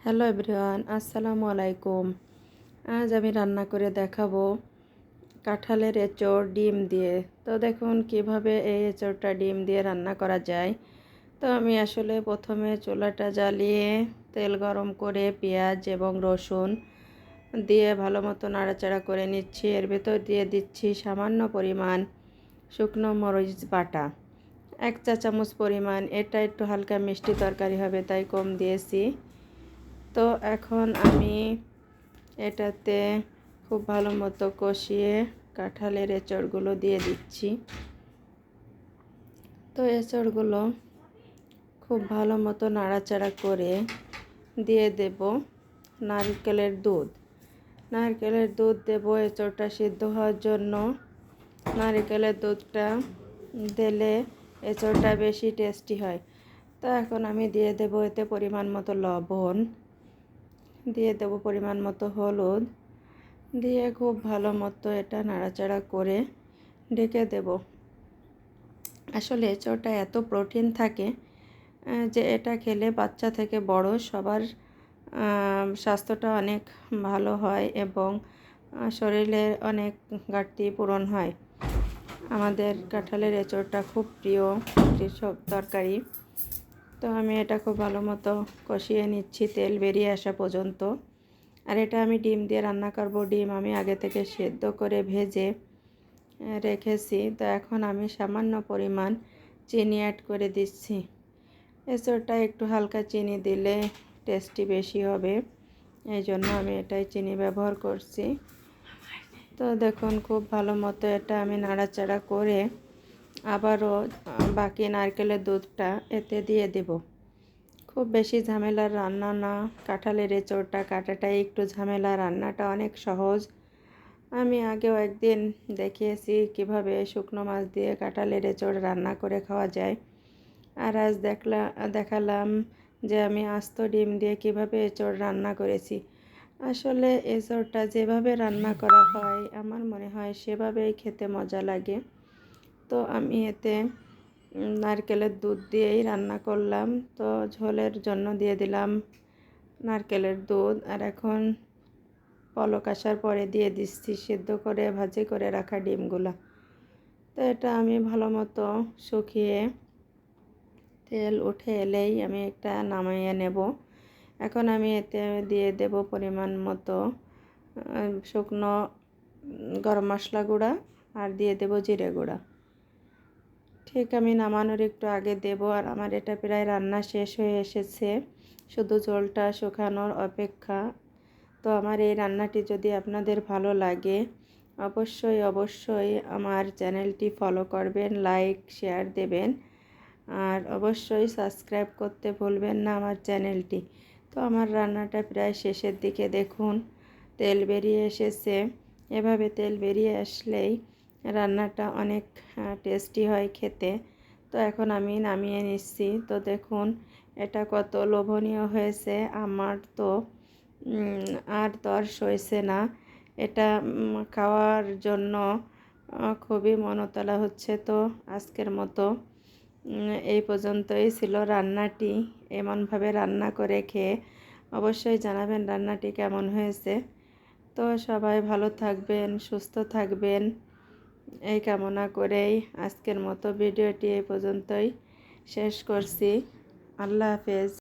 Hello everyone, আসসালামু আলাইকুম। আজ আমি রান্না করে দেখাবো কাঁঠালের এঁচড় ডিম দিয়ে। তো দেখুন কিভাবে এই এঁচড়টা ডিম দিয়ে রান্না করা যায়। তো আমি আসলে প্রথমে চুলাটা জ্বালিয়ে তেল গরম করে পেঁয়াজ এবং রসুন দিয়ে ভালো মতো নাড়াচাড়া করে নিচ্ছি। এর ভেতর দিয়ে দিচ্ছি সামান্য পরিমাণ শুকনো মরিচ বাটা, 1 চা চামচ পরিমাণ। এটা একটু হালকা মিষ্টি তরকারি হবে তাই কম দিয়েছি। তো এখন আমি এটাতে খুব ভালো মতো কষিয়ে কাঁঠালের এঁচড়গুলো দিয়ে দিচ্ছি। তো এঁচড়গুলো খুব ভালো মতো নাড়াচাড়া করে দিয়ে দেব নারকেলের দুধ। নারকেলের দুধ দেব এঁচড়টা সিদ্ধ হওয়ার জন্য। নারকেলের দুধটা দিলে এঁচড়টা বেশি টেস্টি হয়। তো এখন আমি দিয়ে দেব এতে পরিমাণ মতো লবণ, দিয়ে দেব পরিমাণ মতো হলুদ, দিয়ে খুব ভালো মতো এটা নাড়াচাড়া করে ঢেকে দেব। আসলে এঁচড়টা এত প্রোটিন থাকে যে এটা খেলে বাচ্চা থেকে বড় সবার স্বাস্থ্যটা অনেক ভালো হয় এবং শরীরের অনেক ঘাটতি পূরণ হয়। আমাদের কাঁঠালের এঁচড়টা খুব প্রিয় সব তরকারি। তো আমি এটা খুব ভালো মতো কষিয়ে নিচ্ছি তেল বেরিয়ে আসা পর্যন্ত। আর এটা আমি ডিম দিয়ে রান্না করব। ডিম আমি আগে থেকে সেদ্ধ করে ভেজে রেখেছি। তো এখন আমি সামান্য পরিমাণ চিনি অ্যাড করে দিচ্ছি। এঁচড়টা একটু হালকা চিনি দিলে টেস্টি বেশি হবে, এই জন্য আমি এটাই চিনি ব্যবহার করছি। তো দেখুন খুব ভালো মতো এটা আমি নাড়াচাড়া করে আবারও বাকি নারকেলের দুধটা এতে দিয়ে দেব। খুব বেশি ঝামেলার রান্না না, কাঁঠালের এঁচড়টা কাটাটাই একটু ঝামেলা, রান্নাটা অনেক সহজ। আমি আগেও একদিন দেখিয়েছি কিভাবে শুকনো মাছ দিয়ে কাঁঠালের এঁচড় রান্না করে খাওয়া যায়। আর আজ দেখালাম যে আমি আস্ত ডিম দিয়ে কিভাবে এঁচড় রান্না করেছি। আসলে এঁচড়টা যেভাবে রান্না করা হয় আমার মনে হয় সেভাবেই খেতে মজা লাগে। তো আমি এতে নারকেলের দুধ দিয়েই রান্না করলাম। তো ঝোলের জন্য দিয়ে দিলাম নারকেলের দুধ। আর এখন পলক আসার পরে দিয়ে দিচ্ছি সিদ্ধ করে ভাজি করে রাখা ডিমগুলা। তো এটা আমি ভালো মতো শুকিয়ে তেল উঠে এলেই আমি একটা নামিয়ে নেব। এখন আমি এতে দিয়ে দেব পরিমাণ মতো শুকনো গরম মশলা গুঁড়া আর দিয়ে দেব জিরে গুঁড়া। ঠিক আমি নামানোর একটু আগে দেব। আর আমার এটা প্রায় রান্না শেষ হয়ে এসেছে, শুধু ঝোলটা শুকানোর অপেক্ষা। তো আমার এই রান্নাটি যদি আপনাদের ভালো লাগে অবশ্যই আমার চ্যানেলটি ফলো করবেন, লাইক শেয়ার দেবেন, আর অবশ্যই সাবস্ক্রাইব করতে ভুলবেন না আমার চ্যানেলটি। তো আমার রান্নাটা প্রায় শেষের দিকে, দেখুন তেল বেরিয়ে এসেছে। এভাবে তেল বেরিয়ে আসলেই রান্নাটা অনেক টেস্টি হয় খেতে। তো এখন আমি নামিয়ে নিচ্ছি। তো দেখুন এটা কত লোভনীয় হয়েছে। আমার তো আর তর সইছে না। এটা খাওয়ার জন্য খুবই মনতলা হচ্ছে। তো আজকের মতো এই পর্যন্তই ছিল রান্নাটি। এমনভাবে রান্না করে খেয়ে অবশ্যই জানাবেন রান্নাটি কেমন হয়েছে। তো সবাই ভালো থাকবেন, সুস্থ থাকবেন এই কামনা করেই আজকের মতো ভিডিওটি এই পর্যন্তই শেষ করছি। আল্লাহ হাফেজ।